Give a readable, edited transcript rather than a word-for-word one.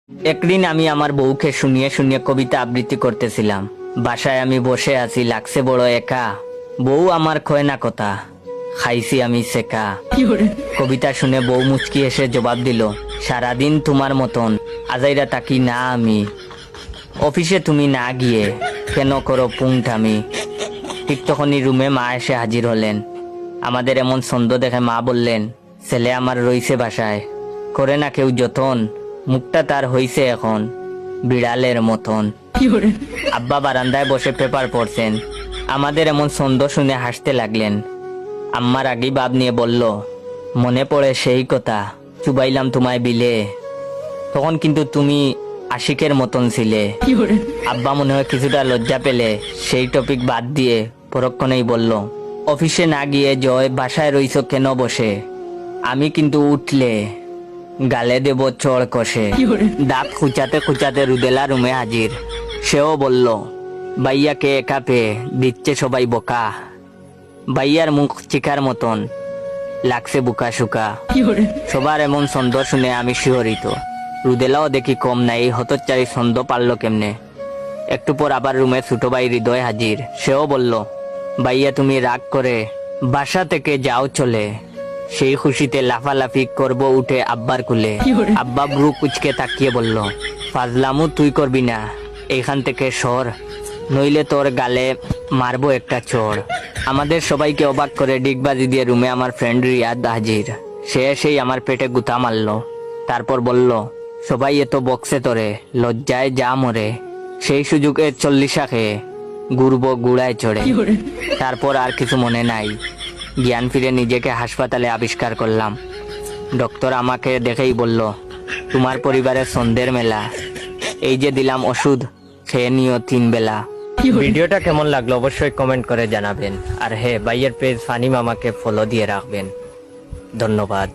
একদিন আমি আমার বউকে শুনিয়ে শুনিয়ে কবিতা আবৃত্তি করতেছিলাম। বাসায় আমি বসে আছি, লাগছে বড় একা। বউ আমার কয় না কথা, খাইছি আমি সেকা। কবিতা শুনে বউ মুচকি এসে জবাব দিল, সারাদিন তোমার মতন আজাইরা তাকি না আমি। অফিসে তুমি না গিয়ে কেন করো পুংটামি। ঠিক তখনই রুমে মা এসে হাজির হলেন। আমাদের এমন ছন্দ দেখে মা বললেন, ছেলে আমার রইছে বাসায়, করে না কেউ যতন, মুখটা তার হইছে এখন বিড়ালের মতন। আব্বা বারান্দায় বসে পেপার পড়ছেন। আমাদের এমন ছন্দ শুনে হাসতে লাগলেন। আম্মার আগেই বাপ নিয়ে বলল, মনে পড়ে সেই কথা, চুবাইলাম তোমায় বিলে, তখন কিন্তু তুমি আশিকের মতন ছিলে। আব্বা মনে হয় কিছুটা লজ্জা পেলে সেই টপিক বাদ দিয়ে পরক্ষণেই বলল, অফিসে না গিয়ে জয় বাসায় রইছ কেন বসে, আমি কিন্তু উঠলে গালে দেব চড় কষে। দাঁত খুঁচাতে খুঁচাতে রুদেলা রুমে হাজির। সেও বলল, ভাইয়াকে একা পেয়ে দিচ্ছে সবাই বোকা। ভাইয়ার মুখ চিকার মতন লাগছে বুকা শুকা। সবার এমন ছন্দ শুনে আমি শিহরিত। রুদেলাও দেখি কম নাই, এই হতচ্চারি ছন্দ পারল কেমনে। একটু পর আবার রুমে ছোট ভাই হৃদয় হাজির। সেও বলল, ভাইয়া তুমি রাগ করে বাসা থেকে যাও চলে, সেই খুশিতে লাফালাফি করব উঠে আব্বার কুলে। আব্বা ব্রু কুচকে তাকিয়ে বলল, ফাজলামু তুই করবি না, এইখান থেকে সর, নইলে তোর গালে মারবো একটা চড়। আমাদের সবাইকে অবাক করে ডিগবাজি দিয়ে রুমে আমার ফ্রেন্ড রিয়াদ হাজির। সে এসেই আমার পেটে গুতা মারলো। তারপর বলল, সবাই এত বক্সে তোরে, লজ্জায় যা মরে, সেই সুযোগে 40 খেয়ে ঘুরব গুড়ায় চড়ে। তারপর আর কিছু মনে নাই। জ্ঞান ফিরে নিজেকে হাসপাতালে আবিষ্কার করলাম। ডক্টর আমাকে দেখেই বলল, তোমার পরিবারের সন্ধ্যের মেলা, এই যে দিলাম ওষুধ, খেয়ে নিও 3 বেলা। ভিডিওটা কেমন লাগলো অবশ্যই কমেন্ট করে জানাবেন। আর হ্যাঁ, ভাইয়ের পেজ ফানি মামাকে ফলো দিয়ে রাখবেন। ধন্যবাদ।